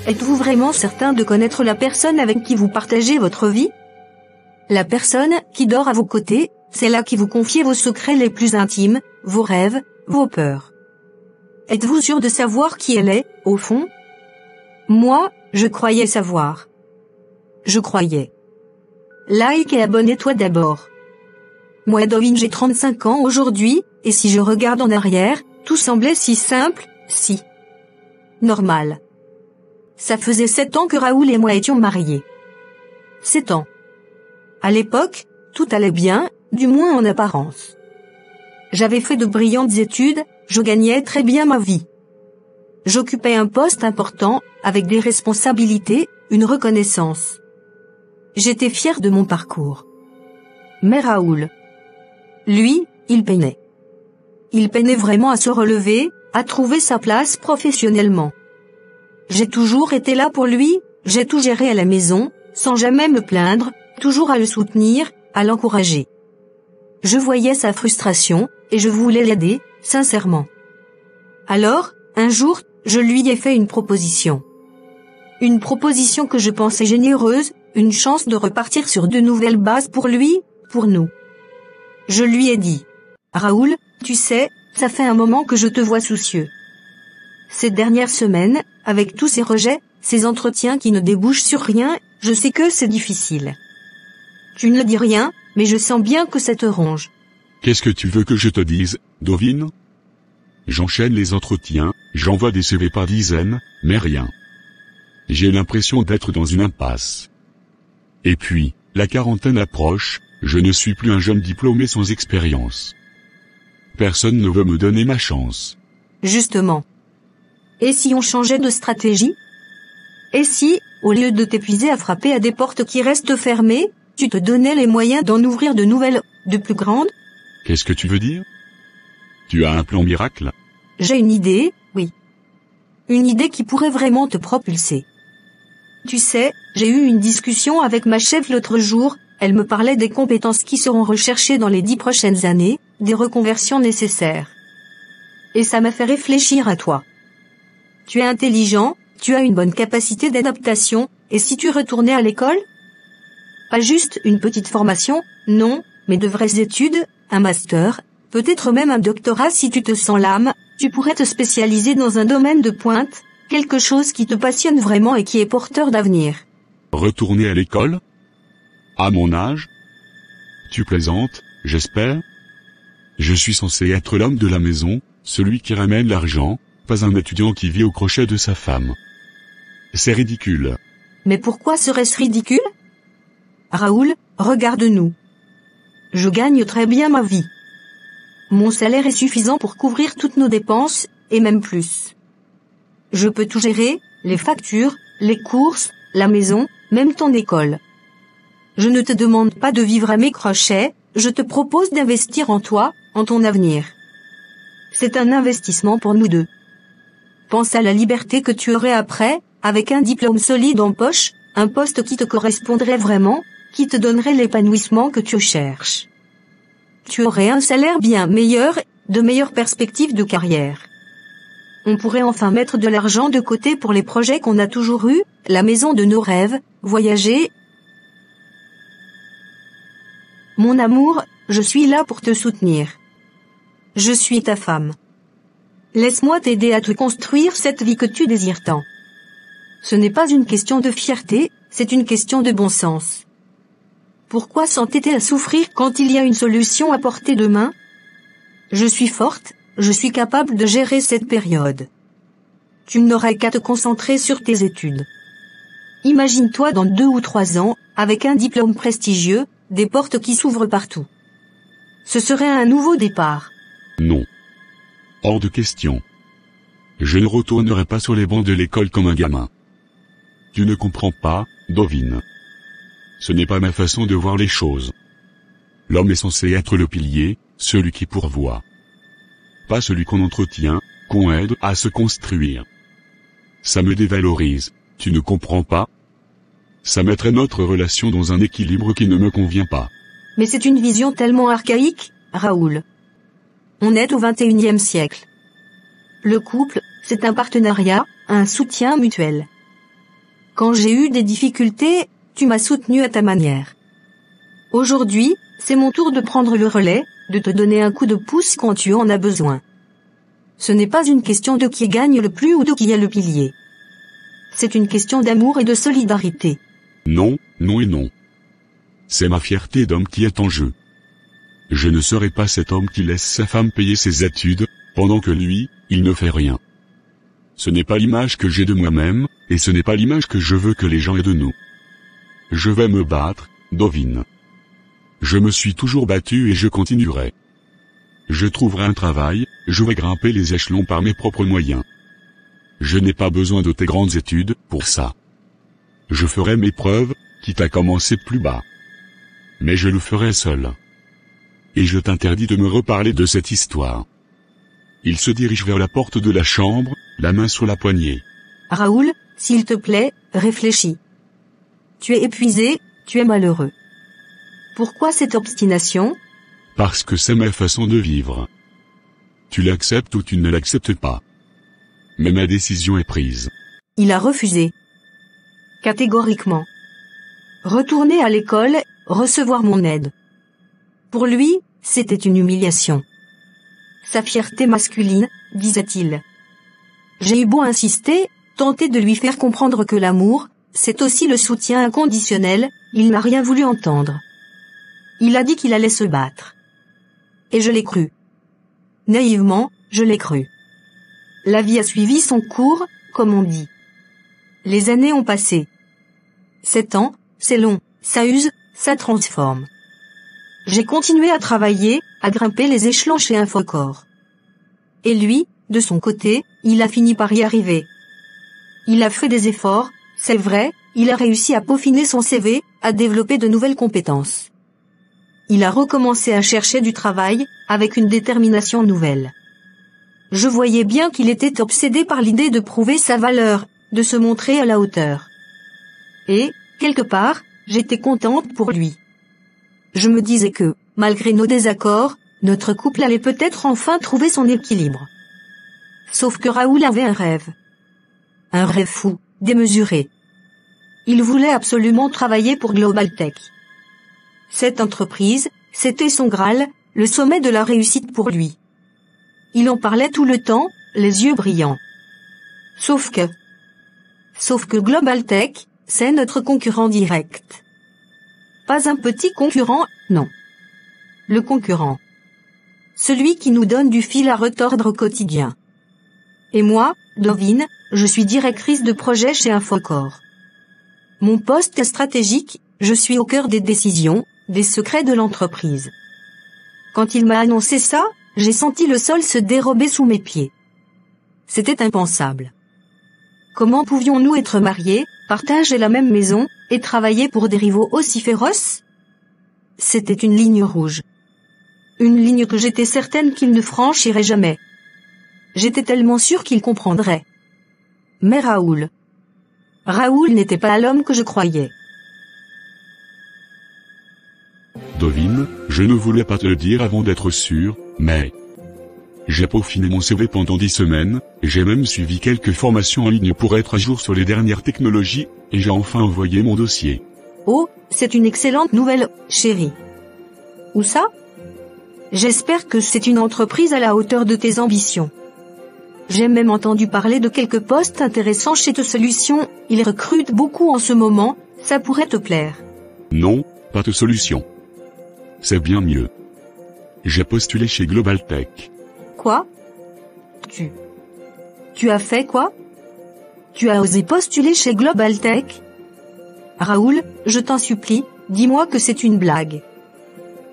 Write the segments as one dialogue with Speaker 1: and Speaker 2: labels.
Speaker 1: Êtes-vous vraiment certain de connaître la personne avec qui vous partagez votre vie? La personne qui dort à vos côtés, c'est là qui vous confie vos secrets les plus intimes, vos rêves, vos peurs. Êtes-vous sûr de savoir qui elle est, au fond? Moi, je croyais savoir. Je croyais. Like et abonnez-toi d'abord. Moi Dovin, j'ai 35 ans aujourd'hui, et si je regarde en arrière, tout semblait si simple, si normal. Ça faisait 7 ans que Raoul et moi étions mariés. 7 ans. À l'époque, tout allait bien, du moins en apparence. J'avais fait de brillantes études, je gagnais très bien ma vie. J'occupais un poste important, avec des responsabilités, une reconnaissance. J'étais fière de mon parcours. Mais Raoul, lui, il peinait. Il peinait vraiment à se relever, à trouver sa place professionnellement. J'ai toujours été là pour lui, j'ai tout géré à la maison, sans jamais me plaindre, toujours à le soutenir, à l'encourager. Je voyais sa frustration, et je voulais l'aider, sincèrement. Alors, un jour, je lui ai fait une proposition. Une proposition que je pensais généreuse, une chance de repartir sur de nouvelles bases pour lui, pour nous. Je lui ai dit, Raoul, tu sais, ça fait un moment que je te vois soucieux. Ces dernières semaines, avec tous ces rejets, ces entretiens qui ne débouchent sur rien, je sais que c'est difficile. Tu ne dis rien, mais je sens bien que ça te ronge.
Speaker 2: Qu'est-ce que tu veux que je te dise, Dovin? J'enchaîne les entretiens, j'envoie des CV par dizaines, mais rien. J'ai l'impression d'être dans une impasse. Et puis, la quarantaine approche, je ne suis plus un jeune diplômé sans expérience. Personne ne veut me donner ma chance.
Speaker 1: Justement. Et si on changeait de stratégie? Et si, au lieu de t'épuiser à frapper à des portes qui restent fermées, tu te donnais les moyens d'en ouvrir de nouvelles, de plus grandes?
Speaker 2: Qu'est-ce que tu veux dire? Tu as un plan miracle?
Speaker 1: J'ai une idée, oui. Une idée qui pourrait vraiment te propulser. Tu sais, j'ai eu une discussion avec ma chef l'autre jour, elle me parlait des compétences qui seront recherchées dans les 10 prochaines années, des reconversions nécessaires. Et ça m'a fait réfléchir à toi. Tu es intelligent, tu as une bonne capacité d'adaptation, et si tu retournais à l'école? Pas juste une petite formation, non, mais de vraies études, un master, peut-être même un doctorat si tu te sens l'âme, tu pourrais te spécialiser dans un domaine de pointe, quelque chose qui te passionne vraiment et qui est porteur d'avenir.
Speaker 2: Retourner à l'école? À mon âge? Tu plaisantes, j'espère? Je suis censé être l'homme de la maison, celui qui ramène l'argent, pas un étudiant qui vit au crochet de sa femme. C'est ridicule.
Speaker 1: Mais pourquoi serait-ce ridicule? Raoul, regarde-nous. Je gagne très bien ma vie. Mon salaire est suffisant pour couvrir toutes nos dépenses, et même plus. Je peux tout gérer, les factures, les courses, la maison, même ton école. Je ne te demande pas de vivre à mes crochets, je te propose d'investir en toi, en ton avenir. C'est un investissement pour nous deux. Pense à la liberté que tu aurais après, avec un diplôme solide en poche, un poste qui te correspondrait vraiment, qui te donnerait l'épanouissement que tu cherches. Tu aurais un salaire bien meilleur, de meilleures perspectives de carrière. On pourrait enfin mettre de l'argent de côté pour les projets qu'on a toujours eus, la maison de nos rêves, voyager. Mon amour, je suis là pour te soutenir. Je suis ta femme. Laisse-moi t'aider à te construire cette vie que tu désires tant. Ce n'est pas une question de fierté, c'est une question de bon sens. Pourquoi s'entêter à souffrir quand il y a une solution à portée de main? Je suis forte, je suis capable de gérer cette période. Tu n'aurais qu'à te concentrer sur tes études. Imagine-toi dans 2 ou 3 ans, avec un diplôme prestigieux, des portes qui s'ouvrent partout. Ce serait un nouveau départ.
Speaker 2: Non. Hors de question. Je ne retournerai pas sur les bancs de l'école comme un gamin. Tu ne comprends pas, Dovin. Ce n'est pas ma façon de voir les choses. L'homme est censé être le pilier, celui qui pourvoit. Pas celui qu'on entretient, qu'on aide à se construire. Ça me dévalorise, tu ne comprends pas? Ça mettrait notre relation dans un équilibre qui ne me convient pas.
Speaker 1: Mais c'est une vision tellement archaïque, Raoul. On est au XXIe siècle. Le couple, c'est un partenariat, un soutien mutuel. Quand j'ai eu des difficultés, tu m'as soutenu à ta manière. Aujourd'hui, c'est mon tour de prendre le relais, de te donner un coup de pouce quand tu en as besoin. Ce n'est pas une question de qui gagne le plus ou de qui est le pilier. C'est une question d'amour et de solidarité.
Speaker 2: Non, non et non. C'est ma fierté d'homme qui est en jeu. Je ne serai pas cet homme qui laisse sa femme payer ses études, pendant que lui, il ne fait rien. Ce n'est pas l'image que j'ai de moi-même, et ce n'est pas l'image que je veux que les gens aient de nous. Je vais me battre, Dovin. Je me suis toujours battu et je continuerai. Je trouverai un travail, je vais grimper les échelons par mes propres moyens. Je n'ai pas besoin de tes grandes études, pour ça. Je ferai mes preuves, quitte à commencer plus bas. Mais je le ferai seul. Et je t'interdis de me reparler de cette histoire. Il se dirige vers la porte de la chambre, la main sur la poignée.
Speaker 1: Raoul, s'il te plaît, réfléchis. Tu es épuisé, tu es malheureux. Pourquoi cette obstination?
Speaker 2: Parce que c'est ma façon de vivre. Tu l'acceptes ou tu ne l'acceptes pas. Mais ma décision est prise.
Speaker 1: Il a refusé. Catégoriquement. Retourner à l'école, recevoir mon aide. Pour lui, c'était une humiliation. Sa fierté masculine, disait-il. J'ai eu beau insister, tenter de lui faire comprendre que l'amour, c'est aussi le soutien inconditionnel, il n'a rien voulu entendre. Il a dit qu'il allait se battre. Et je l'ai cru. Naïvement, je l'ai cru. La vie a suivi son cours, comme on dit. Les années ont passé. 7 ans, c'est long, ça use, ça transforme. J'ai continué à travailler, à grimper les échelons chez Infocor. Et lui, de son côté, il a fini par y arriver. Il a fait des efforts, c'est vrai, il a réussi à peaufiner son CV, à développer de nouvelles compétences. Il a recommencé à chercher du travail, avec une détermination nouvelle. Je voyais bien qu'il était obsédé par l'idée de prouver sa valeur, de se montrer à la hauteur. Et, quelque part, j'étais contente pour lui. Je me disais que, malgré nos désaccords, notre couple allait peut-être enfin trouver son équilibre. Sauf que Raoul avait un rêve. Un rêve fou, démesuré. Il voulait absolument travailler pour Global Tech. Cette entreprise, c'était son Graal, le sommet de la réussite pour lui. Il en parlait tout le temps, les yeux brillants. Sauf que Global Tech, c'est notre concurrent direct. Pas un petit concurrent, non. Le concurrent. Celui qui nous donne du fil à retordre au quotidien. Et moi, Dovin, je suis directrice de projet chez Infocor. Mon poste est stratégique, je suis au cœur des décisions, des secrets de l'entreprise. Quand il m'a annoncé ça, j'ai senti le sol se dérober sous mes pieds. C'était impensable. Comment pouvions-nous être mariés, partager la même maison, et travailler pour des rivaux aussi féroces? C'était une ligne rouge. Une ligne que j'étais certaine qu'il ne franchirait jamais. J'étais tellement sûre qu'il comprendrait. Mais Raoul n'était pas l'homme que je croyais.
Speaker 2: Dovin, je ne voulais pas te le dire avant d'être sûr, mais... J'ai peaufiné mon CV pendant 10 semaines, j'ai même suivi quelques formations en ligne pour être à jour sur les dernières technologies, et j'ai enfin envoyé mon dossier.
Speaker 1: Oh, c'est une excellente nouvelle, chérie. Où ça? J'espère que c'est une entreprise à la hauteur de tes ambitions. J'ai même entendu parler de quelques postes intéressants chez Te Solutions, ils recrutent beaucoup en ce moment, ça pourrait te plaire.
Speaker 2: Non, pas Te Solutions. C'est bien mieux. J'ai postulé chez Global Tech.
Speaker 1: Quoi? Tu as fait quoi? Tu as osé postuler chez Global Tech? Raoul, je t'en supplie, dis-moi que c'est une blague.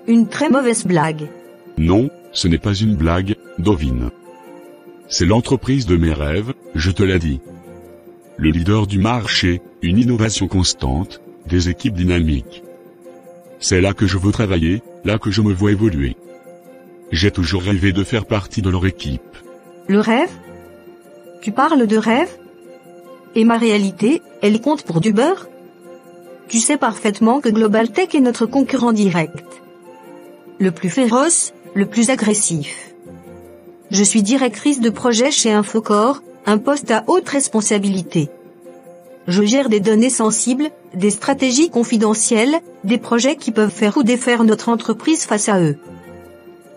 Speaker 1: Une très mauvaise blague.
Speaker 2: Non, ce n'est pas une blague, Dovin. C'est l'entreprise de mes rêves, je te l'ai dit. Le leader du marché, une innovation constante, des équipes dynamiques. C'est là que je veux travailler, là que je me vois évoluer. J'ai toujours rêvé de faire partie de leur équipe.
Speaker 1: Le rêve? Tu parles de rêve? Et ma réalité, elle compte pour du beurre? Tu sais parfaitement que Global Tech est notre concurrent direct. Le plus féroce, le plus agressif. Je suis directrice de projet chez Infocor, un poste à haute responsabilité. Je gère des données sensibles, des stratégies confidentielles, des projets qui peuvent faire ou défaire notre entreprise face à eux.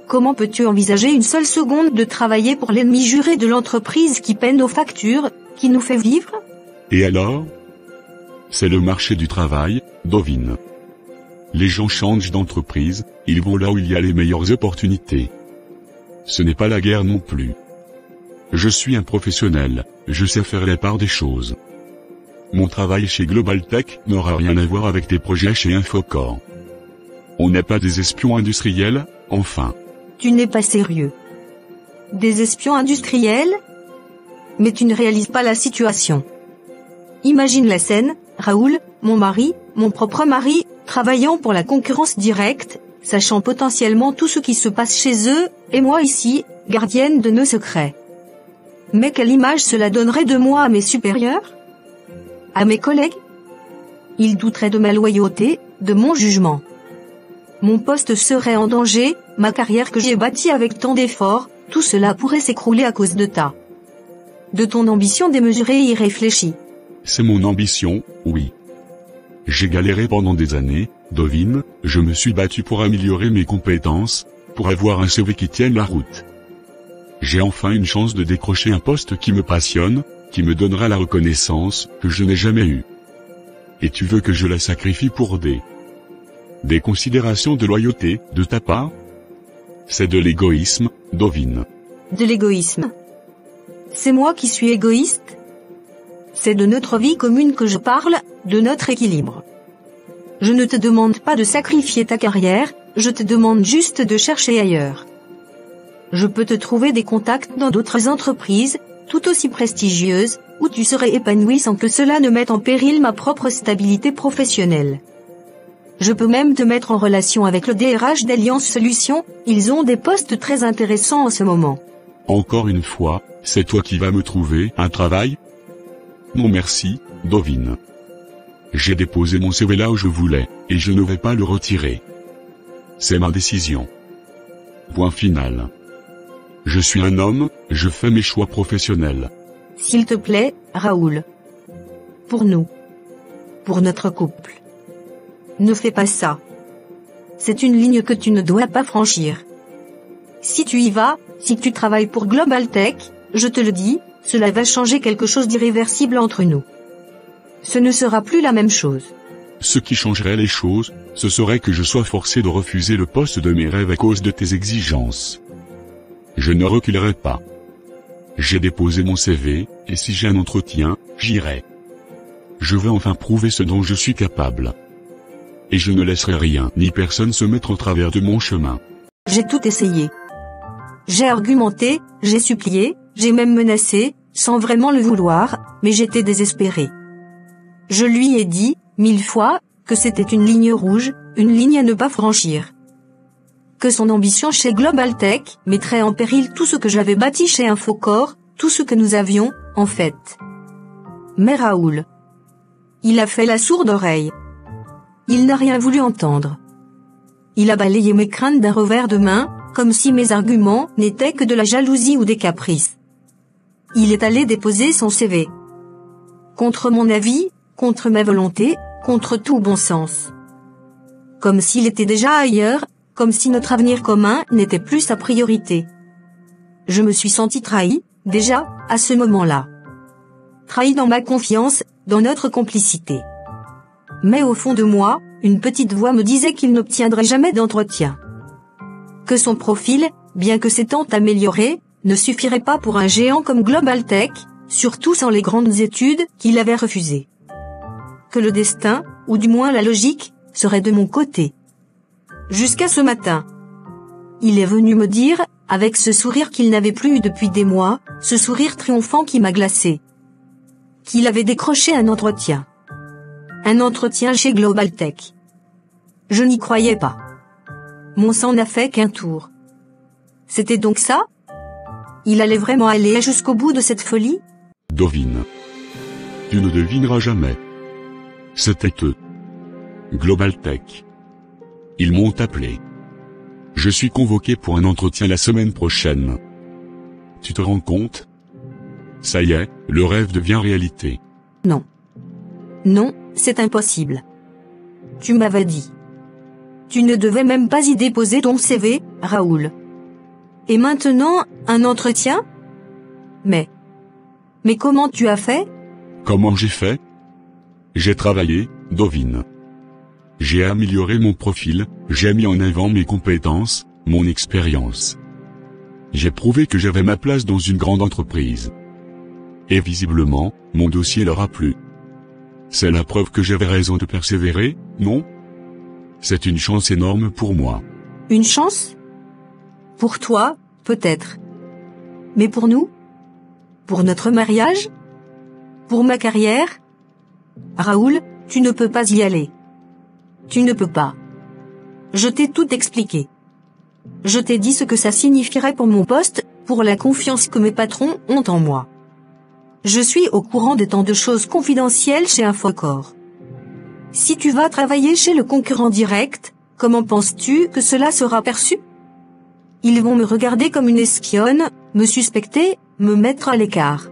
Speaker 1: Comment peux-tu envisager une seule seconde de travailler pour l'ennemi juré de l'entreprise qui paie nos factures, qui nous fait vivre?
Speaker 2: Et alors? C'est le marché du travail, Dovin. Les gens changent d'entreprise, ils vont là où il y a les meilleures opportunités. Ce n'est pas la guerre non plus. Je suis un professionnel, je sais faire la part des choses. Mon travail chez Global Tech n'aura rien à voir avec tes projets chez Infocor. On n'est pas des espions industriels, enfin.
Speaker 1: Tu n'es pas sérieux. Des espions industriels? Mais tu ne réalises pas la situation. Imagine la scène, Raoul, mon mari, mon propre mari, travaillant pour la concurrence directe, sachant potentiellement tout ce qui se passe chez eux, et moi ici, gardienne de nos secrets. Mais quelle image cela donnerait de moi à mes supérieurs? À mes collègues? Ils douteraient de ma loyauté, de mon jugement. Mon poste serait en danger, ma carrière que j'ai bâtie avec tant d'efforts, tout cela pourrait s'écrouler à cause de ton ambition démesurée et irréfléchie.
Speaker 2: C'est mon ambition, oui. J'ai galéré pendant des années, Dovin, je me suis battu pour améliorer mes compétences, pour avoir un CV qui tienne la route. J'ai enfin une chance de décrocher un poste qui me passionne, qui me donnera la reconnaissance que je n'ai jamais eue. Et tu veux que je la sacrifie pour des considérations de loyauté, de ta part? C'est de l'égoïsme, Dovin.
Speaker 1: De l'égoïsme? C'est moi qui suis égoïste? C'est de notre vie commune que je parle, de notre équilibre. Je ne te demande pas de sacrifier ta carrière, je te demande juste de chercher ailleurs. Je peux te trouver des contacts dans d'autres entreprises, tout aussi prestigieuses, où tu serais épanoui sans que cela ne mette en péril ma propre stabilité professionnelle. Je peux même te mettre en relation avec le DRH d'Alliance Solutions, ils ont des postes très intéressants en ce moment.
Speaker 2: Encore une fois, c'est toi qui vas me trouver un travail? Non merci, Dovin. J'ai déposé mon CV là où je voulais, et je ne vais pas le retirer. C'est ma décision. Point final. Je suis un homme, je fais mes choix professionnels.
Speaker 1: S'il te plaît, Raoul. Pour nous. Pour notre couple. Ne fais pas ça. C'est une ligne que tu ne dois pas franchir. Si tu y vas, si tu travailles pour Global Tech, je te le dis, cela va changer quelque chose d'irréversible entre nous. Ce ne sera plus la même chose.
Speaker 2: Ce qui changerait les choses, ce serait que je sois forcé de refuser le poste de mes rêves à cause de tes exigences. Je ne reculerai pas. J'ai déposé mon CV, et si j'ai un entretien, j'irai. Je veux enfin prouver ce dont je suis capable. Et je ne laisserai rien ni personne se mettre en travers de mon chemin.
Speaker 1: J'ai tout essayé. J'ai argumenté, j'ai supplié, j'ai même menacé, sans vraiment le vouloir, mais j'étais désespéré. Je lui ai dit, 1000 fois, que c'était une ligne rouge, une ligne à ne pas franchir. Que son ambition chez Global Tech mettrait en péril tout ce que j'avais bâti chez Infocor, tout ce que nous avions, en fait. Mais Raoul. Il a fait la sourde oreille. Il n'a rien voulu entendre. Il a balayé mes craintes d'un revers de main, comme si mes arguments n'étaient que de la jalousie ou des caprices. Il est allé déposer son CV. Contre mon avis, contre ma volonté, contre tout bon sens. Comme s'il était déjà ailleurs, comme si notre avenir commun n'était plus sa priorité. Je me suis senti trahi, déjà, à ce moment-là. Trahi dans ma confiance, dans notre complicité. Mais au fond de moi, une petite voix me disait qu'il n'obtiendrait jamais d'entretien. Que son profil, bien que s'étant amélioré, ne suffirait pas pour un géant comme Global Tech, surtout sans les grandes études qu'il avait refusées. Que le destin, ou du moins la logique, serait de mon côté. Jusqu'à ce matin. Il est venu me dire, avec ce sourire qu'il n'avait plus eu depuis des mois, ce sourire triomphant qui m'a glacé, qu'il avait décroché un entretien. Un entretien chez Global Tech. Je n'y croyais pas. Mon sang n'a fait qu'un tour. C'était donc ça? Il allait vraiment aller jusqu'au bout de cette folie?
Speaker 2: Dovin. Tu ne devineras jamais. C'était eux. Global Tech. Ils m'ont appelé. Je suis convoqué pour un entretien la semaine prochaine. Tu te rends compte? Ça y est, le rêve devient réalité.
Speaker 1: Non. Non, c'est impossible. Tu m'avais dit. Tu ne devais même pas y déposer ton CV, Raoul. Et maintenant, un entretien? Mais comment tu as fait?
Speaker 2: Comment j'ai fait? J'ai travaillé, Dovin. J'ai amélioré mon profil, j'ai mis en avant mes compétences, mon expérience. J'ai prouvé que j'avais ma place dans une grande entreprise. Et visiblement, mon dossier leur a plu. C'est la preuve que j'avais raison de persévérer, non? C'est une chance énorme pour moi.
Speaker 1: Une chance? Pour toi, peut-être. Mais pour nous? Pour notre mariage? Pour ma carrière? Raoul, tu ne peux pas y aller. Tu ne peux pas. Je t'ai tout expliqué. Je t'ai dit ce que ça signifierait pour mon poste, pour la confiance que mes patrons ont en moi. Je suis au courant de tant de choses confidentielles chez Infocor. Si tu vas travailler chez le concurrent direct, comment penses-tu que cela sera perçu? Ils vont me regarder comme une espionne, me suspecter, me mettre à l'écart.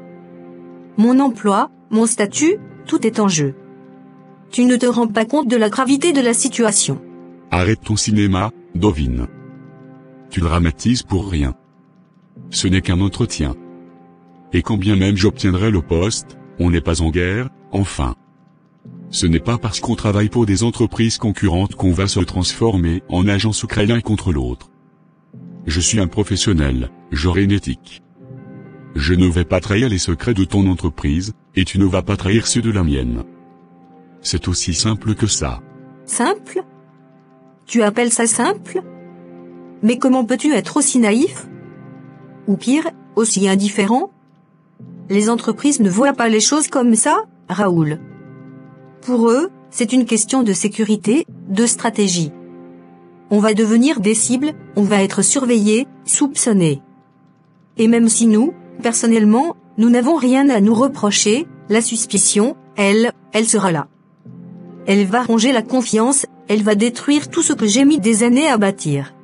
Speaker 1: Mon emploi, mon statut, tout est en jeu. Tu ne te rends pas compte de la gravité de la situation.
Speaker 2: Arrête ton cinéma, Dovin. Tu dramatises pour rien. Ce n'est qu'un entretien. Et quand bien même j'obtiendrai le poste, on n'est pas en guerre, enfin. Ce n'est pas parce qu'on travaille pour des entreprises concurrentes qu'on va se transformer en agent secret l'un contre l'autre. Je suis un professionnel, j'aurai une éthique. Je ne vais pas trahir les secrets de ton entreprise, et tu ne vas pas trahir ceux de la mienne. C'est aussi simple que ça.
Speaker 1: Simple? Tu appelles ça simple? Mais comment peux-tu être aussi naïf? Ou pire, aussi indifférent? Les entreprises ne voient pas les choses comme ça, Raoul. Pour eux, c'est une question de sécurité, de stratégie. On va devenir des cibles, on va être surveillés, soupçonnés. Et même si nous, personnellement, nous n'avons rien à nous reprocher, la suspicion, elle sera là. Elle va ronger la confiance, elle va détruire tout ce que j'ai mis des années à bâtir.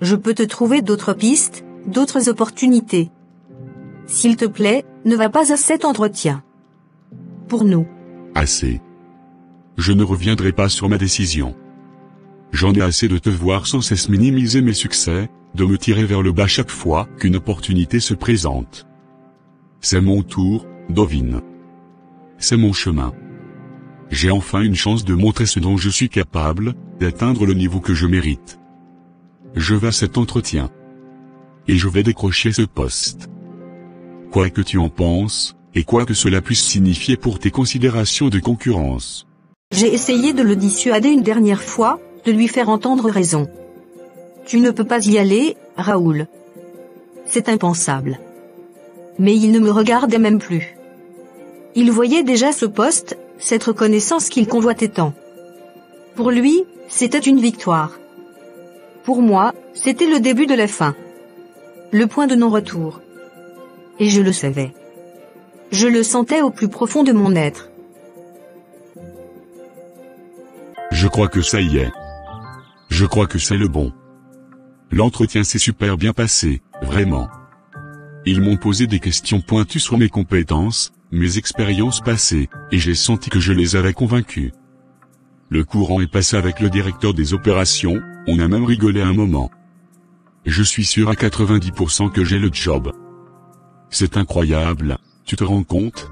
Speaker 1: Je peux te trouver d'autres pistes, d'autres opportunités. S'il te plaît, ne va pas à cet entretien. Pour nous.
Speaker 2: Assez. Je ne reviendrai pas sur ma décision. J'en ai assez de te voir sans cesse minimiser mes succès, de me tirer vers le bas chaque fois qu'une opportunité se présente. C'est mon tour, Dovin. C'est mon chemin. J'ai enfin une chance de montrer ce dont je suis capable, d'atteindre le niveau que je mérite. Je vais à cet entretien. Et je vais décrocher ce poste. Quoi que tu en penses, et quoi que cela puisse signifier pour tes considérations de concurrence.
Speaker 1: J'ai essayé de le dissuader une dernière fois, de lui faire entendre raison. Tu ne peux pas y aller, Raoul. C'est impensable. Mais il ne me regardait même plus. Il voyait déjà ce poste, cette reconnaissance qu'il convoitait tant. Pour lui, c'était une victoire. Pour moi, c'était le début de la fin. Le point de non-retour. Et je le savais. Je le sentais au plus profond de mon être.
Speaker 2: Je crois que ça y est. Je crois que c'est le bon. L'entretien s'est super bien passé, vraiment. Ils m'ont posé des questions pointues sur mes compétences, mes expériences passées, et j'ai senti que je les avais convaincus. Le courant est passé avec le directeur des opérations, on a même rigolé un moment. Je suis sûr à 90% que j'ai le job. C'est incroyable, tu te rends compte?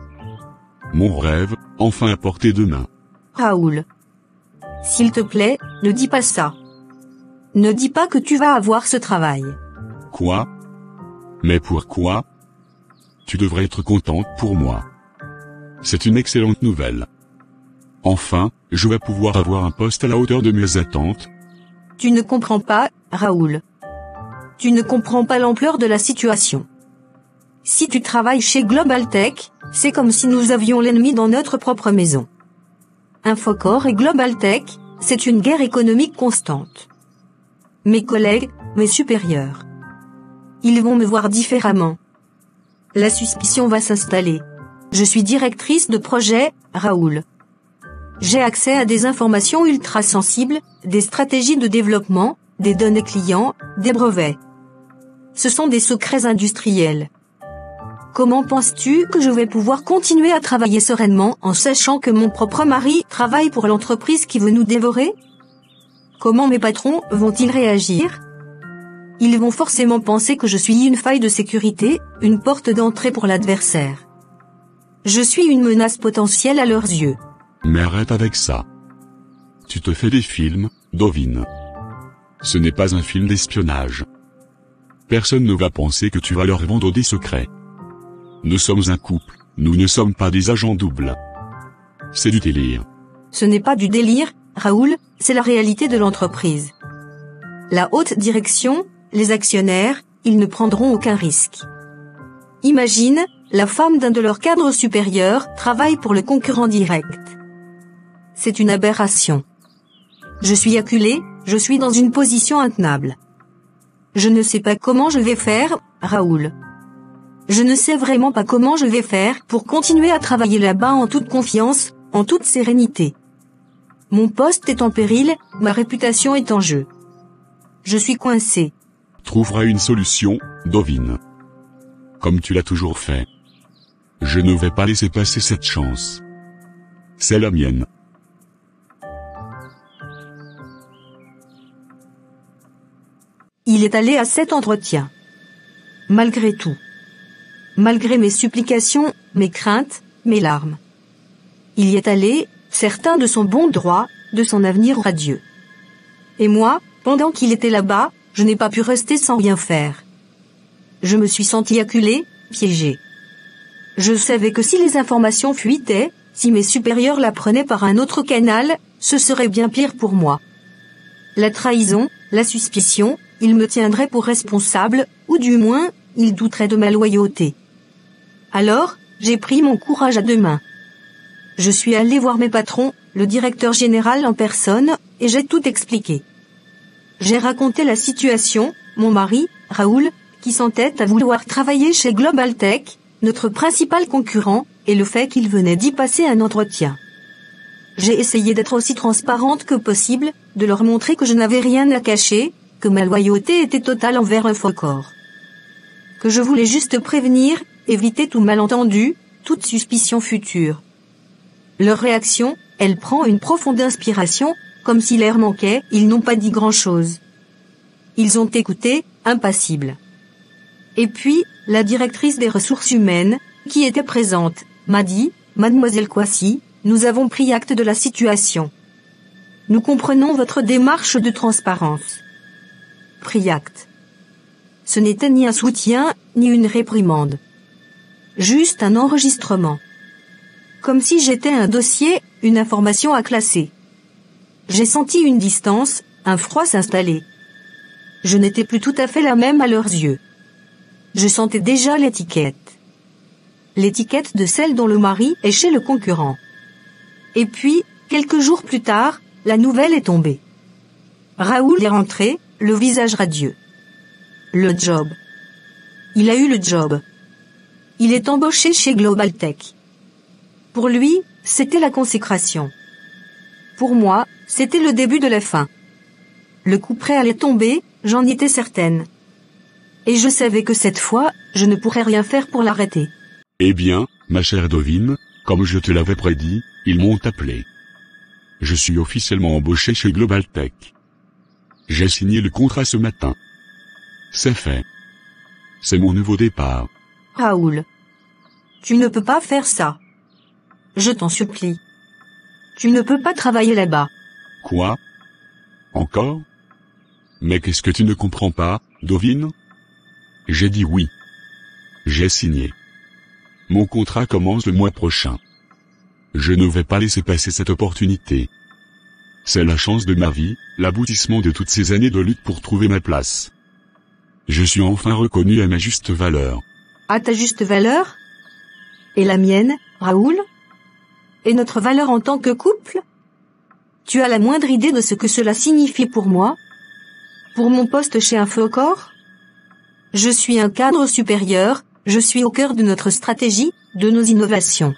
Speaker 2: Mon rêve, enfin à portée de main.
Speaker 1: Raoul. S'il te plaît, ne dis pas ça. Ne dis pas que tu vas avoir ce travail.
Speaker 2: Quoi? Mais pourquoi? Tu devrais être contente pour moi. C'est une excellente nouvelle. Enfin, je vais pouvoir avoir un poste à la hauteur de mes attentes.
Speaker 1: Tu ne comprends pas, Raoul. Tu ne comprends pas l'ampleur de la situation. Si tu travailles chez Global Tech, c'est comme si nous avions l'ennemi dans notre propre maison. Infocor et Global Tech, c'est une guerre économique constante. Mes collègues, mes supérieurs. Ils vont me voir différemment. La suspicion va s'installer. Je suis directrice de projet, Raoul. J'ai accès à des informations ultra sensibles, des stratégies de développement, des données clients, des brevets. Ce sont des secrets industriels. Comment penses-tu que je vais pouvoir continuer à travailler sereinement en sachant que mon propre mari travaille pour l'entreprise qui veut nous dévorer? Comment mes patrons vont-ils réagir? Ils vont forcément penser que je suis une faille de sécurité, une porte d'entrée pour l'adversaire. Je suis une menace potentielle à leurs yeux.
Speaker 2: Mais arrête avec ça. Tu te fais des films, Dovin. Ce n'est pas un film d'espionnage. Personne ne va penser que tu vas leur vendre des secrets. Nous sommes un couple, nous ne sommes pas des agents doubles. C'est du délire.
Speaker 1: Ce n'est pas du délire, Raoul, c'est la réalité de l'entreprise. La haute direction, les actionnaires, ils ne prendront aucun risque. Imagine, la femme d'un de leurs cadres supérieurs travaille pour le concurrent direct. C'est une aberration. Je suis acculé, je suis dans une position intenable. Je ne sais pas comment je vais faire, Raoul. Je ne sais vraiment pas comment je vais faire pour continuer à travailler là-bas en toute confiance, en toute sérénité. Mon poste est en péril, ma réputation est en jeu. Je suis coincé.
Speaker 2: Trouveras une solution, Dovin. Comme tu l'as toujours fait. Je ne vais pas laisser passer cette chance. C'est la mienne.
Speaker 1: Il est allé à cet entretien. Malgré tout. Malgré mes supplications, mes craintes, mes larmes. Il y est allé, certain de son bon droit, de son avenir radieux. Et moi, pendant qu'il était là-bas, je n'ai pas pu rester sans rien faire. Je me suis senti acculé, piégé. Je savais que si les informations fuitaient, si mes supérieurs l'apprenaient par un autre canal, ce serait bien pire pour moi. La trahison, la suspicion, ils me tiendraient pour responsable, ou du moins, ils douteraient de ma loyauté. Alors, j'ai pris mon courage à deux mains. Je suis allé voir mes patrons, le directeur général en personne, et j'ai tout expliqué. J'ai raconté la situation, mon mari, Raoul, qui s'entête à vouloir travailler chez Global Tech, notre principal concurrent, et le fait qu'il venait d'y passer un entretien. J'ai essayé d'être aussi transparente que possible, de leur montrer que je n'avais rien à cacher, que ma loyauté était totale envers Infocor. Que je voulais juste prévenir, éviter tout malentendu, toute suspicion future. Leur réaction, elle prend une profonde inspiration, comme si l'air manquait, ils n'ont pas dit grand-chose. Ils ont écouté, impassibles. Et puis, la directrice des ressources humaines, qui était présente, m'a dit, « Mademoiselle Kouassi, nous avons pris acte de la situation. Nous comprenons votre démarche de transparence. » Pris acte. Ce n'était ni un soutien, ni une réprimande. Juste un enregistrement. Comme si j'étais un dossier, une information à classer. J'ai senti une distance, un froid s'installer. Je n'étais plus tout à fait la même à leurs yeux. Je sentais déjà l'étiquette. L'étiquette de celle dont le mari est chez le concurrent. Et puis, quelques jours plus tard, la nouvelle est tombée. Raoul est rentré, le visage radieux. Le job. Il a eu le job. Il est embauché chez Global Tech. Pour lui, c'était la consécration. Pour moi, c'était le début de la fin. Le coup près allait tomber, j'en étais certaine. Et je savais que cette fois, je ne pourrais rien faire pour l'arrêter.
Speaker 2: Eh bien, ma chère Dovin, comme je te l'avais prédit, ils m'ont appelé. Je suis officiellement embauché chez Global Tech. J'ai signé le contrat ce matin. C'est fait. C'est mon nouveau départ.
Speaker 1: Raoul. Tu ne peux pas faire ça. Je t'en supplie. Tu ne peux pas travailler là-bas.
Speaker 2: Quoi? Encore? Mais qu'est-ce que tu ne comprends pas, Dovin? J'ai dit oui. J'ai signé. Mon contrat commence le mois prochain. Je ne vais pas laisser passer cette opportunité. C'est la chance de ma vie, l'aboutissement de toutes ces années de lutte pour trouver ma place. Je suis enfin reconnu à ma juste valeur.
Speaker 1: À ta juste valeur? Et la mienne, Raoul? Et notre valeur en tant que couple? Tu as la moindre idée de ce que cela signifie pour moi? Pour mon poste chez Infocor? Je suis un cadre supérieur, je suis au cœur de notre stratégie, de nos innovations.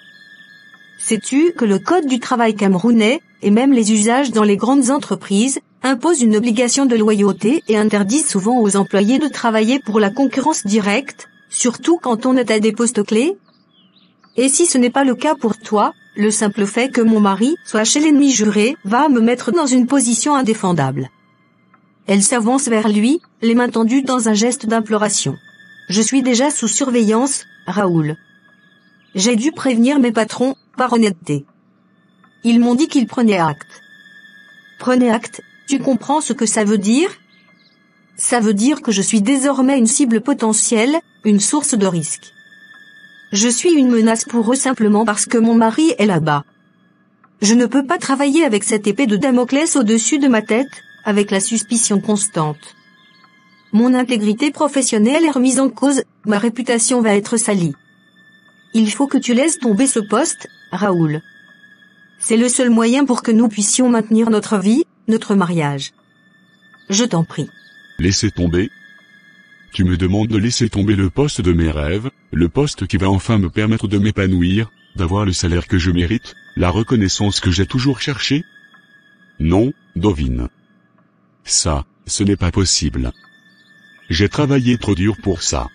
Speaker 1: Sais-tu que le Code du travail camerounais, et même les usages dans les grandes entreprises, imposent une obligation de loyauté et interdisent souvent aux employés de travailler pour la concurrence directe, surtout quand on est à des postes clés? Et si ce n'est pas le cas pour toi, le simple fait que mon mari soit chez l'ennemi juré va me mettre dans une position indéfendable. Elle s'avance vers lui, les mains tendues dans un geste d'imploration. Je suis déjà sous surveillance, Raoul. J'ai dû prévenir mes patrons, par honnêteté. Ils m'ont dit qu'ils prenaient acte. Prenez acte, tu comprends ce que ça veut dire? Ça veut dire que je suis désormais une cible potentielle, une source de risque. Je suis une menace pour eux simplement parce que mon mari est là-bas. Je ne peux pas travailler avec cette épée de Damoclès au-dessus de ma tête, avec la suspicion constante. Mon intégrité professionnelle est remise en cause, ma réputation va être salie. Il faut que tu laisses tomber ce poste, Raoul. C'est le seul moyen pour que nous puissions maintenir notre vie, notre mariage. Je t'en prie.
Speaker 2: Laissez tomber? Tu me demandes de laisser tomber le poste de mes rêves, le poste qui va enfin me permettre de m'épanouir, d'avoir le salaire que je mérite, la reconnaissance que j'ai toujours cherchée? Non, Dovine. Ça, ce n'est pas possible. J'ai travaillé trop dur pour ça.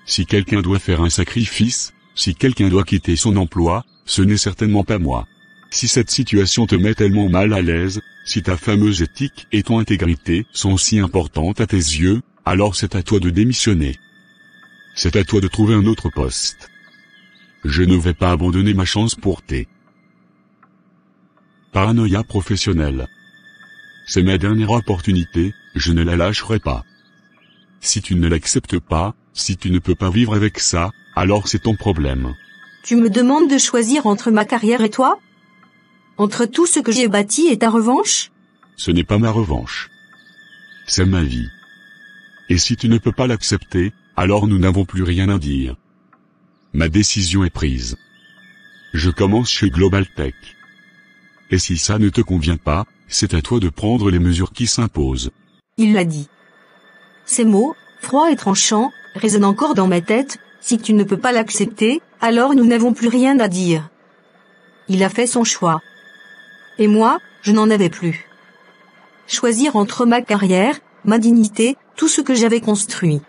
Speaker 2: Si quelqu'un doit faire un sacrifice, si quelqu'un doit quitter son emploi, ce n'est certainement pas moi. Si cette situation te met tellement mal à l'aise, si ta fameuse éthique et ton intégrité sont si importantes à tes yeux, alors c'est à toi de démissionner. C'est à toi de trouver un autre poste. Je ne vais pas abandonner ma chance pour tes paranoïa professionnelle. C'est ma dernière opportunité, je ne la lâcherai pas. Si tu ne l'acceptes pas, si tu ne peux pas vivre avec ça, alors c'est ton problème.
Speaker 1: Tu me demandes de choisir entre ma carrière et toi? Entre tout ce que j'ai bâti et ta revanche?
Speaker 2: Ce n'est pas ma revanche. C'est ma vie. Et si tu ne peux pas l'accepter, alors nous n'avons plus rien à dire. Ma décision est prise. Je commence chez Global Tech. Et si ça ne te convient pas, c'est à toi de prendre les mesures qui s'imposent.
Speaker 1: Il l'a dit. Ces mots, froids et tranchants, résonnent encore dans ma tête. Si tu ne peux pas l'accepter, alors nous n'avons plus rien à dire. Il a fait son choix. Et moi, je n'en avais plus. Choisir entre ma carrière, ma dignité, tout ce que j'avais construit.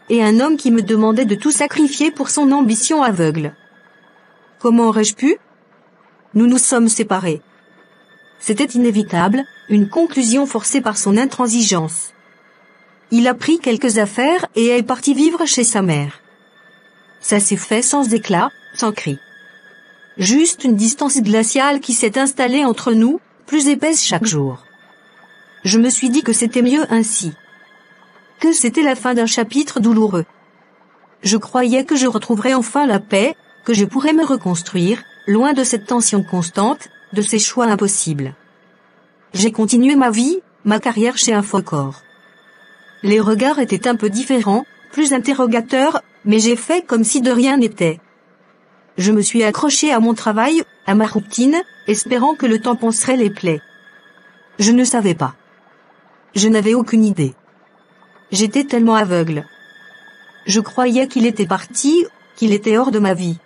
Speaker 1: Et un homme qui me demandait de tout sacrifier pour son ambition aveugle. Comment aurais-je pu? Nous nous sommes séparés. C'était inévitable, une conclusion forcée par son intransigeance. Il a pris quelques affaires et est parti vivre chez sa mère. Ça s'est fait sans éclat, sans cri. Juste une distance glaciale qui s'est installée entre nous, plus épaisse chaque jour. Je me suis dit que c'était mieux ainsi. Que c'était la fin d'un chapitre douloureux. Je croyais que je retrouverais enfin la paix, que je pourrais me reconstruire, loin de cette tension constante, de ces choix impossibles. J'ai continué ma vie, ma carrière chez Infocor. Les regards étaient un peu différents, plus interrogateurs, mais j'ai fait comme si de rien n'était. Je me suis accroché à mon travail, à ma routine, espérant que le temps panserait les plaies. Je ne savais pas. Je n'avais aucune idée. J'étais tellement aveugle. Je croyais qu'il était parti, qu'il était hors de ma vie.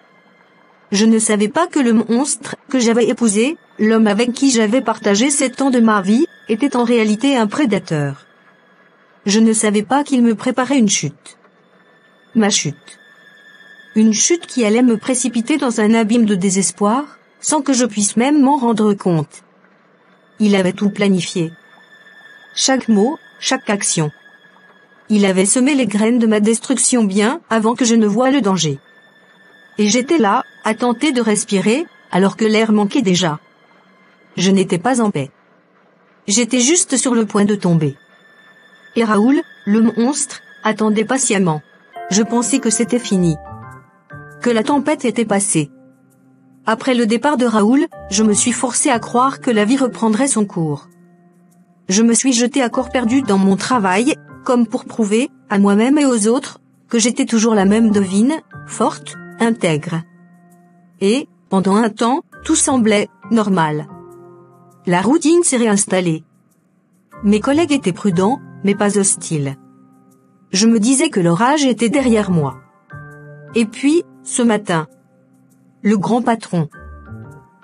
Speaker 1: Je ne savais pas que le monstre que j'avais épousé, l'homme avec qui j'avais partagé 7 ans de ma vie, était en réalité un prédateur. Je ne savais pas qu'il me préparait une chute. Ma chute. Une chute qui allait me précipiter dans un abîme de désespoir, sans que je puisse même m'en rendre compte. Il avait tout planifié. Chaque mot, chaque action. Il avait semé les graines de ma destruction bien avant que je ne voie le danger. Et j'étais là, à tenter de respirer, alors que l'air manquait déjà. Je n'étais pas en paix. J'étais juste sur le point de tomber. Et Raoul, le monstre, attendait patiemment. Je pensais que c'était fini. Que la tempête était passée. Après le départ de Raoul, je me suis forcé à croire que la vie reprendrait son cours. Je me suis jeté à corps perdu dans mon travail, comme pour prouver, à moi-même et aux autres, que j'étais toujours la même Dovine, forte, intègre. Et, pendant un temps, tout semblait normal. La routine s'est réinstallée. Mes collègues étaient prudents, mais pas hostiles. Je me disais que l'orage était derrière moi. Et puis, ce matin, le grand patron,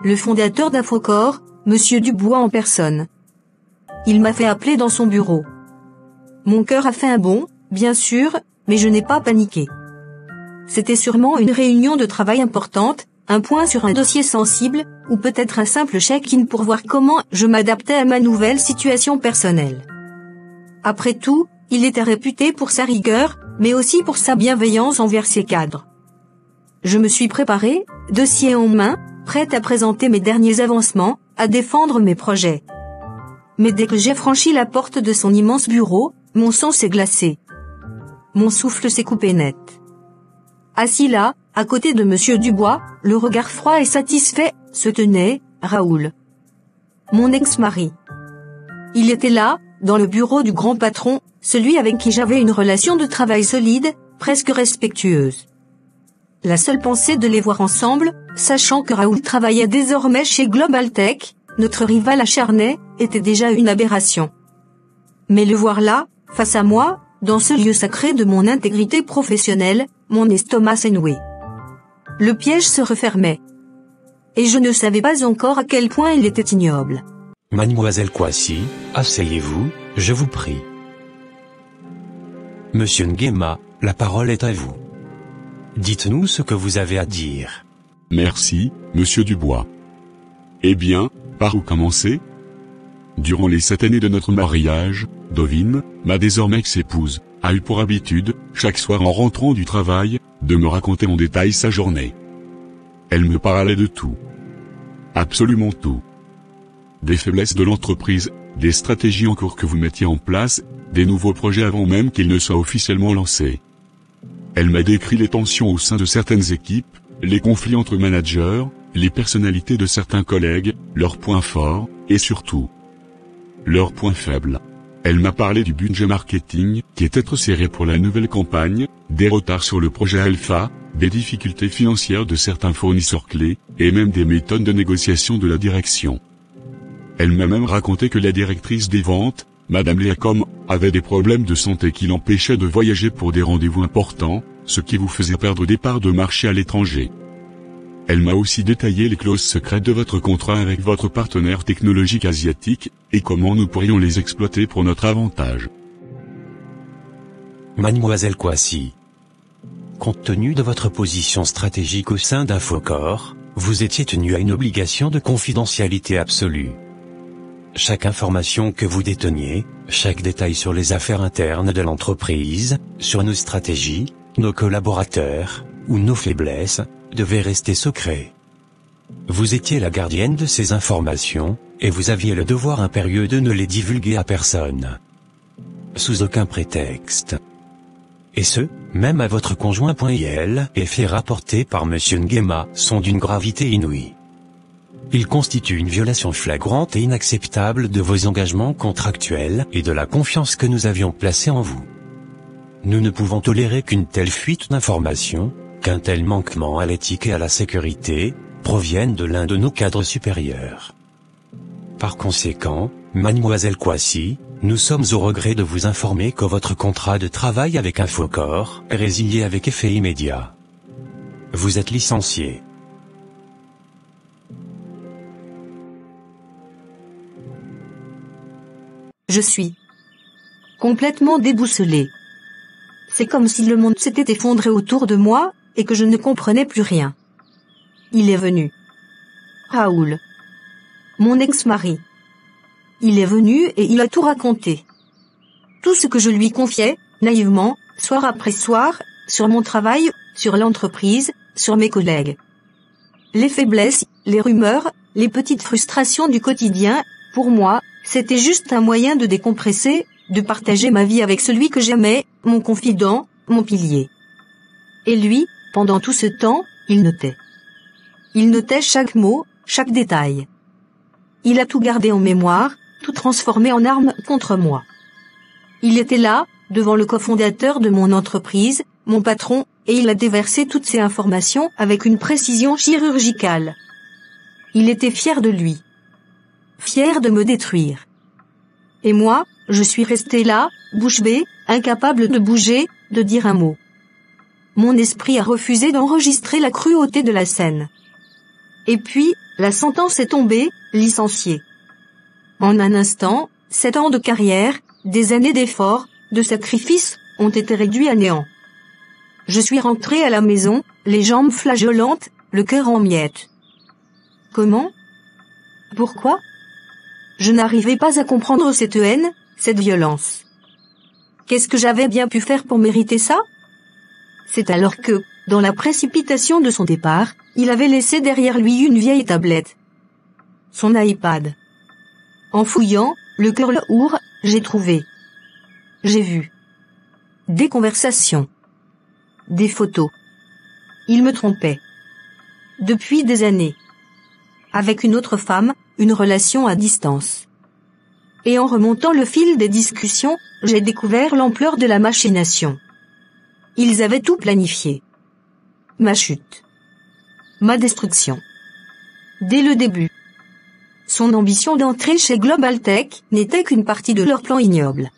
Speaker 1: le fondateur d'Infocor, Monsieur Dubois en personne. Il m'a fait appeler dans son bureau. Mon cœur a fait un bond, bien sûr, mais je n'ai pas paniqué. C'était sûrement une réunion de travail importante, un point sur un dossier sensible, ou peut-être un simple check-in pour voir comment je m'adaptais à ma nouvelle situation personnelle. Après tout, il était réputé pour sa rigueur, mais aussi pour sa bienveillance envers ses cadres. Je me suis préparé, dossier en main, prête à présenter mes derniers avancements, à défendre mes projets. Mais dès que j'ai franchi la porte de son immense bureau, mon sang s'est glacé. Mon souffle s'est coupé net. Assis là, à côté de Monsieur Dubois, le regard froid et satisfait, se tenait Raoul. Mon ex-mari. Il était là, dans le bureau du grand patron, celui avec qui j'avais une relation de travail solide, presque respectueuse. La seule pensée de les voir ensemble, sachant que Raoul travaillait désormais chez Global Tech, notre rival acharné, était déjà une aberration. Mais le voir là, face à moi, dans ce lieu sacré de mon intégrité professionnelle, mon estomac s'est noué. Le piège se refermait. Et je ne savais pas encore à quel point il était ignoble.
Speaker 3: Mademoiselle Kouassi, asseyez-vous, je vous prie. Monsieur Nguema, la parole est à vous. Dites-nous ce que vous avez à dire.
Speaker 2: Merci, Monsieur Dubois. Eh bien, par où commencer? Durant les 7 années de notre mariage, Dovine, ma désormais ex-épouse, a eu pour habitude, chaque soir en rentrant du travail, de me raconter en détail sa journée. Elle me parlait de tout. Absolument tout. Des faiblesses de l'entreprise, des stratégies en cours que vous mettiez en place, des nouveaux projets avant même qu'ils ne soient officiellement lancés. Elle m'a décrit les tensions au sein de certaines équipes, les conflits entre managers, les personnalités de certains collègues, leurs points forts, et surtout, leurs points faibles. Elle m'a parlé du budget marketing, qui était trop serré pour la nouvelle campagne, des retards sur le projet Alpha, des difficultés financières de certains fournisseurs clés, et même des méthodes de négociation de la direction. Elle m'a même raconté que la directrice des ventes, Madame Léacom, avait des problèmes de santé qui l'empêchaient de voyager pour des rendez-vous importants, ce qui vous faisait perdre des parts de marché à l'étranger. Elle m'a aussi détaillé les clauses secrètes de votre contrat avec votre partenaire technologique asiatique, et comment nous pourrions les exploiter pour notre avantage.
Speaker 3: Mademoiselle Kouassi, compte tenu de votre position stratégique au sein d'Infocore, vous étiez tenue à une obligation de confidentialité absolue. Chaque information que vous déteniez, chaque détail sur les affaires internes de l'entreprise, sur nos stratégies, nos collaborateurs, ou nos faiblesses, devait rester secret. Vous étiez la gardienne de ces informations, et vous aviez le devoir impérieux de ne les divulguer à personne. Sous aucun prétexte. Et ce, même à votre conjoint. Les faits rapportés par Monsieur Nguema sont d'une gravité inouïe. Ils constituent une violation flagrante et inacceptable de vos engagements contractuels et de la confiance que nous avions placée en vous. Nous ne pouvons tolérer qu'une telle fuite d'informations, qu'un tel manquement à l'éthique et à la sécurité, proviennent de l'un de nos cadres supérieurs. Par conséquent, Mademoiselle Kouassi, nous sommes au regret de vous informer que votre contrat de travail avec Infocore est résilié avec effet immédiat. Vous êtes licencié.
Speaker 1: Je suis complètement déboussolée. C'est comme si le monde s'était effondré autour de moi, et que je ne comprenais plus rien. Il est venu. Raoul. Mon ex-mari. Il est venu et il a tout raconté. Tout ce que je lui confiais, naïvement, soir après soir, sur mon travail, sur l'entreprise, sur mes collègues. Les faiblesses, les rumeurs, les petites frustrations du quotidien, pour moi, c'était juste un moyen de décompresser, de partager ma vie avec celui que j'aimais, mon confident, mon pilier. Et lui, pendant tout ce temps, il notait. Il notait chaque mot, chaque détail. Il a tout gardé en mémoire, tout transformé en arme contre moi. Il était là, devant le cofondateur de mon entreprise, mon patron, et il a déversé toutes ces informations avec une précision chirurgicale. Il était fier de lui. Fier de me détruire. Et moi, je suis restée là, bouche bée, incapable de bouger, de dire un mot. Mon esprit a refusé d'enregistrer la cruauté de la scène. Et puis, la sentence est tombée, licencié. En un instant, 7 ans de carrière, des années d'efforts, de sacrifices, ont été réduits à néant. Je suis rentrée à la maison, les jambes flageolantes, le cœur en miettes. Comment? Pourquoi? Je n'arrivais pas à comprendre cette haine, cette violence. Qu'est-ce que j'avais bien pu faire pour mériter ça? C'est alors que, dans la précipitation de son départ, il avait laissé derrière lui une vieille tablette. Son iPad. En fouillant, le cœur lourd, j'ai trouvé. J'ai vu. Des conversations. Des photos. Il me trompait. Depuis des années. Avec une autre femme, une relation à distance. Et en remontant le fil des discussions, j'ai découvert l'ampleur de la machination. Ils avaient tout planifié. Ma chute. Ma destruction. Dès le début. Son ambition d'entrer chez Global Tech n'était qu'une partie de leur plan ignoble.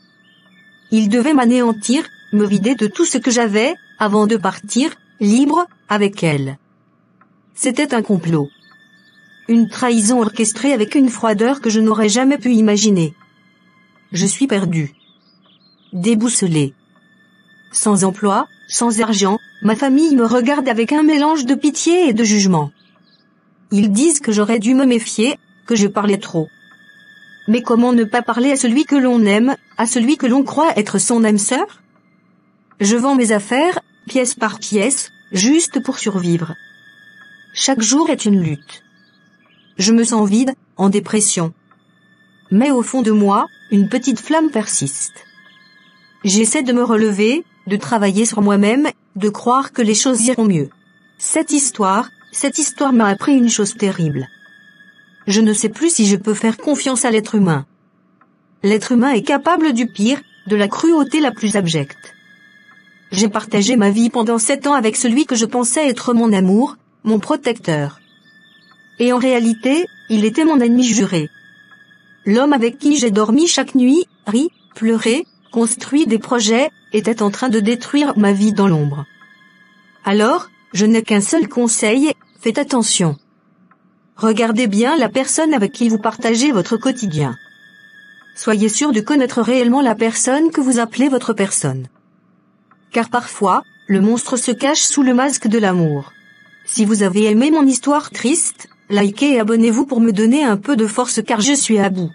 Speaker 1: Ils devaient m'anéantir, me vider de tout ce que j'avais, avant de partir, libre, avec elle. C'était un complot. Une trahison orchestrée avec une froideur que je n'aurais jamais pu imaginer. Je suis perdu. Déboussolé. Sans emploi, sans argent, ma famille me regarde avec un mélange de pitié et de jugement. Ils disent que j'aurais dû me méfier, que je parlais trop. Mais comment ne pas parler à celui que l'on aime, à celui que l'on croit être son âme sœur? Je vends mes affaires, pièce par pièce, juste pour survivre. Chaque jour est une lutte. Je me sens vide, en dépression. Mais au fond de moi, une petite flamme persiste. J'essaie de me relever, de travailler sur moi-même, de croire que les choses iront mieux. Cette histoire m'a appris une chose terrible. Je ne sais plus si je peux faire confiance à l'être humain. L'être humain est capable du pire, de la cruauté la plus abjecte. J'ai partagé ma vie pendant 7 ans avec celui que je pensais être mon amour, mon protecteur. Et en réalité, il était mon ennemi juré. L'homme avec qui j'ai dormi chaque nuit, ri, pleuré, construit des projets, était en train de détruire ma vie dans l'ombre. Alors, je n'ai qu'un seul conseil, faites attention. Regardez bien la personne avec qui vous partagez votre quotidien. Soyez sûr de connaître réellement la personne que vous appelez votre personne. Car parfois, le monstre se cache sous le masque de l'amour. Si vous avez aimé mon histoire triste, likez et abonnez-vous pour me donner un peu de force car je suis à bout.